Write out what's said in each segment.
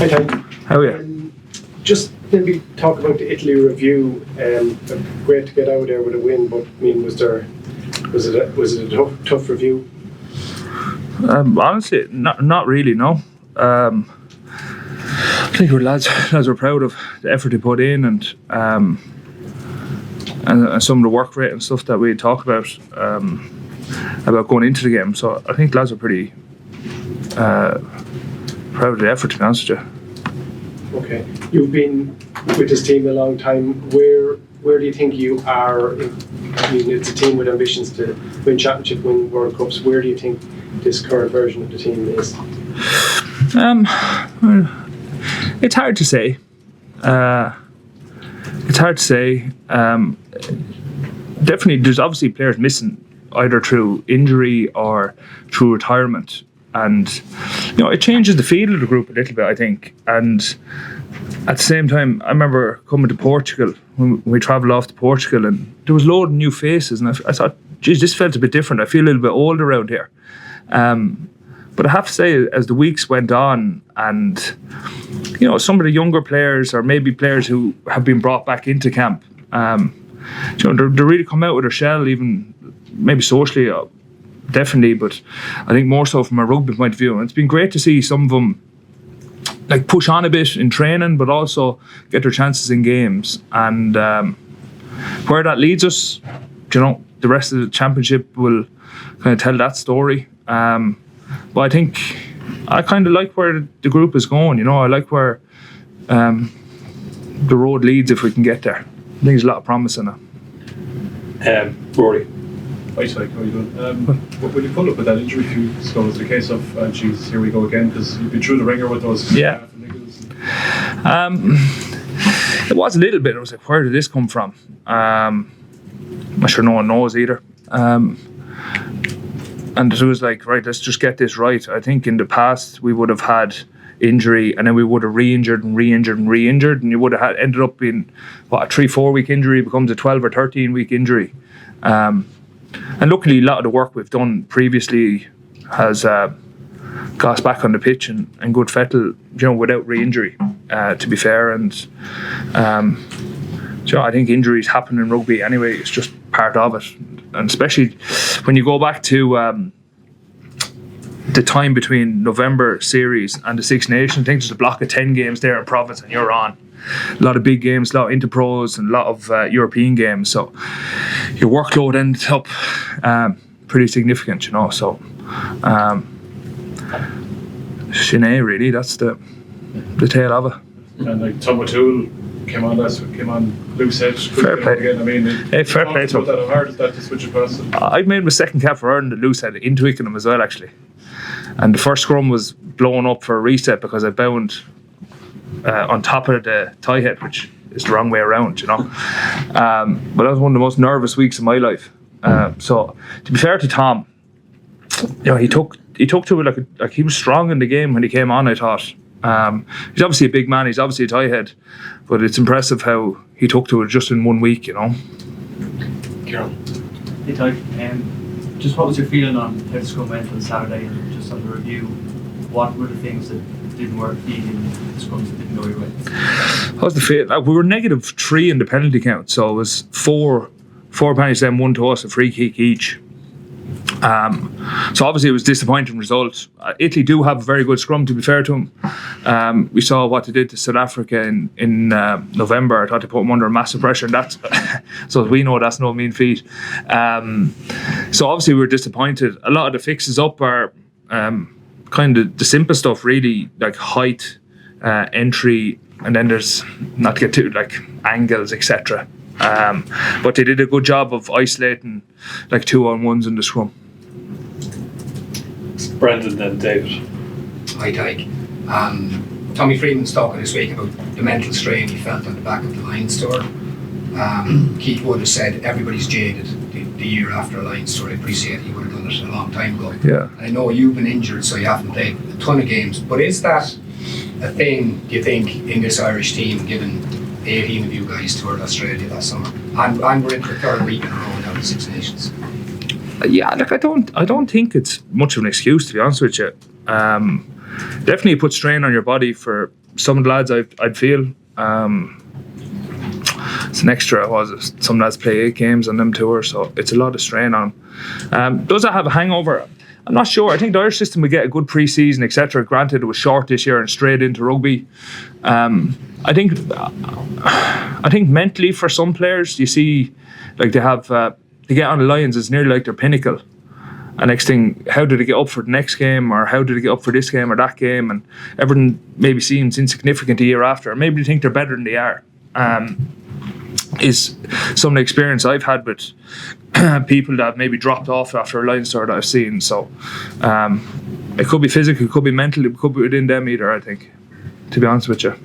Hi, Tadhg. How are you? Just maybe talk about the Italy review. Great to get out there with a win, but I mean, was it a tough review? Honestly, not really. No. I think lads were proud of the effort they put in and some of the work rate and stuff that we talk about going into the game. So I think lads are pretty proud of the effort, to be honest with you. Okay, you've been with this team a long time. Where do you think you are? I mean, it's a team with ambitions to win championship, win World Cups. Where do you think this current version of the team is? It's hard to say. Definitely, there's obviously players missing either through injury or through retirement, and it changes the feel of the group a little bit, I think. And at the same time, I remember coming to Portugal when we travelled off to Portugal, and there was a load of new faces, and I thought, geez, this felt a bit different. I feel a little bit old around here. But I have to say, as the weeks went on, and some of the younger players, or maybe players who have been brought back into camp, they really come out with their shell, even maybe socially, definitely, but I think more so from a rugby point of view. And it's been great to see some of them like push on a bit in training, but also get their chances in games. And where that leads us, the rest of the championship will kind of tell that story. But I think I kind of like where the group is going. I like where the road leads if we can get there. I think there's a lot of promise in it. Rory. Hi, Tadhg, how are you doing? When you pulled up with that injury few ago, was it a case of, geez, here we go again, because you've been through the ringer with those? Yeah. It was a little bit. I was like, where did this come from? I'm sure no one knows either. And it was like, right, let's just get this right. I think in the past we would have had injury, and then we would have re-injured, and you would have ended up being a 3-4 week injury becomes a 12 or 13 week injury. And luckily, a lot of the work we've done previously has got us back on the pitch and good fettle, without re-injury, to be fair. And I think injuries happen in rugby anyway. It's just part of it. And especially when you go back to the time between November series and the Six Nations, I think there's a block of 10 games there in province, and you're on. A lot of big games, a lot of interpros, and a lot of European games. So your workload ends up pretty significant, So Sinead, really, that's the tale of it. And like Tom O'Toole came on loose edge. Fair play. Again. I mean, fair play to him. How hard is that to switch across? I made my second cap for Ireland at loose head in Twickenham as well, actually. And the first scrum was blown up for a reset because I bound on top of the tie head, which is the wrong way around, But that was one of the most nervous weeks of my life. So to be fair to Tom, he took to it like he was strong in the game when he came on, I thought. He's obviously a big man, he's obviously a tie head, but it's impressive how he took to it just in 1 week, Kieran. Hey Tadhg, just what was your feeling on how the scrum went on Saturday, and just on the review, what were the things that didn't work for you in the scrums that didn't go your way? How's the feel? We were -3 in the penalty count, so it was four penalties, then one to us, a free kick each. So obviously it was a disappointing result. Italy do have a very good scrum, to be fair to them. We saw what they did to South Africa in November. I thought they put them under massive pressure, and that's so as we know, that's no mean feat. So obviously we were disappointed. A lot of the fixes up are kind of the simple stuff, really, like height, entry, and then there's, not to get too, like angles, etc. But they did a good job of isolating like 2-on-1s in the scrum. Brendan and David. Hi Tadhg. Tommy Freeman's talking this week about the mental strain he felt on the back of the Lions tour. Keith Wood has said everybody's jaded the year after a Lions tour. I appreciate he would have done it a long time ago. Yeah. I know you've been injured, so you haven't played a ton of games, but is that a thing, do you think, in this Irish team, given 18 of you guys toured Australia last summer, and we're into the third week in a row now, the Six Nations? Yeah, look, I don't think it's much of an excuse, to be honest with you. definitely puts strain on your body for some of the lads. I'd feel it's an extra. Some lads play 8 games on them tours, so it's a lot of strain on them. Does that have a hangover? I'm not sure. I think the Irish system would get a good pre-season, etc. Granted, it was short this year and straight into rugby. I think mentally for some players, you see, like they get on the Lions, it's nearly like their pinnacle. And next thing, how do they get up for the next game, or how do they get up for this game or that game? And everything maybe seems insignificant a year after. Or maybe they think they're better than they are. Is some of the experience I've had with people that have maybe dropped off after a Leinster that I've seen. So it could be physical, it could be mental, it could be within them either, I think, to be honest with you.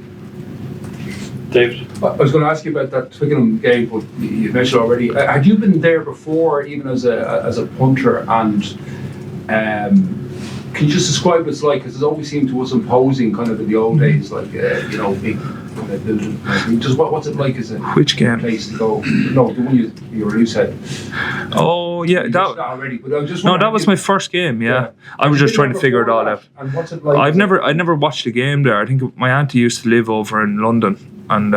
David? I was going to ask you about that Twickenham game, but you mentioned already. Had you been there before, even as a punter, and can you just describe what it's like? Because it always seemed to us imposing, kind of in the old days, like big kind of building. Just what's it like as a Which game? place to go? No, the one you said. Oh yeah, You that. that already, but I was just No, wondering that was if my first game. Yeah, Yeah. I was Have you just been trying to there figure it before all that? out. And what's it like? I never watched a game there. I think my auntie used to live over in London, and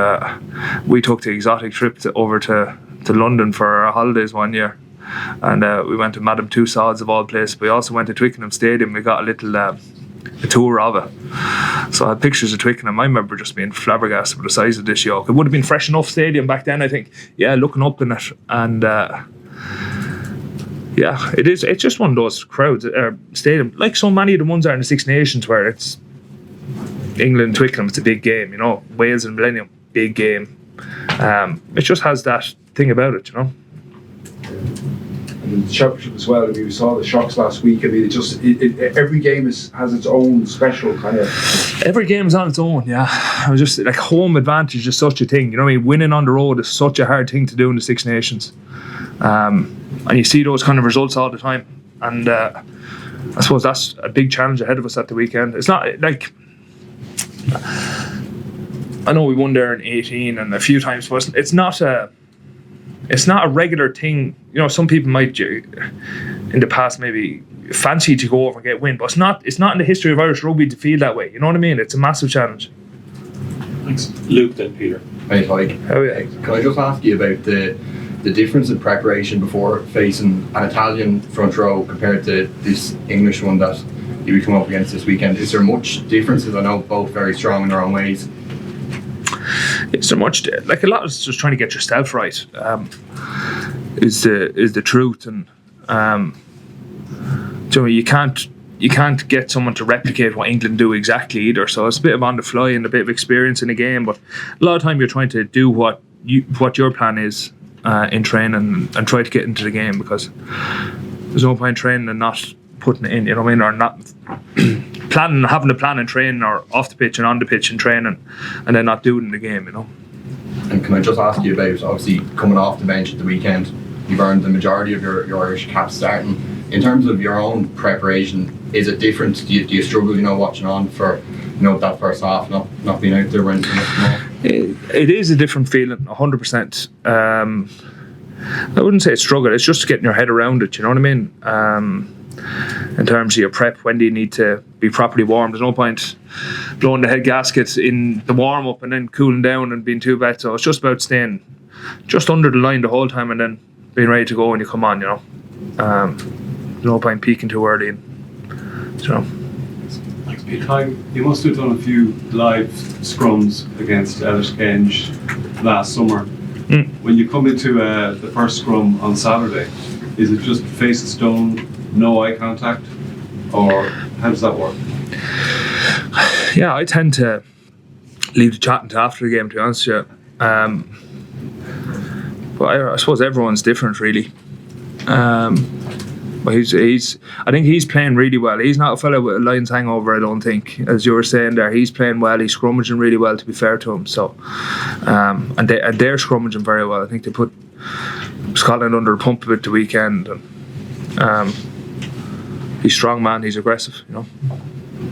we took the exotic trip over to London for our holidays one year, and we went to Madame Tussauds of all places. We also went to Twickenham Stadium. We got a little a tour of it. So I had pictures of Twickenham. I remember just being flabbergasted with the size of this yoke. It would have been fresh enough stadium back then, I think. Yeah, looking up in it, and yeah, it is. It's just one of those crowds, stadium, like so many of the ones are in the Six Nations, where it's England, Twickenham. It's a big game, Wales and Millennium, big game. It just has that thing about it, And the championship as well. I mean, we saw the shocks last week. I mean, every game has its own special kind of. Every game is on its own, yeah. I was just like, home advantage is such a thing. Winning on the road is such a hard thing to do in the Six Nations. And you see those kind of results all the time. And I suppose that's a big challenge ahead of us at the weekend. It's not like, I know we won there in 18 and a few times, but it's not a regular thing. Some people might in the past maybe fancy to go over and get a win, but it's not in the history of Irish rugby to feel that way. You know what I mean? It's a massive challenge. Thanks. Luke, then Peter. Right, like, Oh yeah. can I just ask you about the difference in preparation before facing an Italian front row compared to this English one that you would come up against this weekend? Is there much differences? I know both very strong in their own ways. It's so much like a lot is just trying to get yourself right. Is the truth, and you can't get someone to replicate what England do exactly either. So it's a bit of on the fly and a bit of experience in the game. But a lot of time you're trying to do what your plan is in training and try to get into the game, because there's no point training and not putting it in. You know what I mean? Or not planning, having a plan in training, or off the pitch and on the pitch in training, and then not doing it in the game. And can I just ask you about, obviously, coming off the bench at the weekend, you've earned the majority of your Irish caps starting. In terms of your own preparation, is it different? Do you struggle, watching on for, that first half, not being out there when It is a different feeling, 100%. I wouldn't say it's struggle, it's just getting your head around it, you know what I mean? In terms of your prep, when do you need to be properly warm? There's no point blowing the head gasket in the warm-up and then cooling down and being too wet. So it's just about staying just under the line the whole time and then being ready to go when you come on, There's no point peaking too early. Thanks, Peter. You must have done a few live scrums against Ellis Genge last summer. When you come into the first scrum on Saturday, is it just face of stone, no eye contact, or how does that work? Yeah, I tend to leave the chatting to after the game, to be honest with you. But I suppose everyone's different, really. But I think he's playing really well. He's not a fellow with a Lions hangover, I don't think. As you were saying there, he's playing well. He's scrummaging really well, to be fair to him. So, and they're scrummaging very well. I think they put Scotland under the pump a bit the weekend. And he's strong, man. He's aggressive,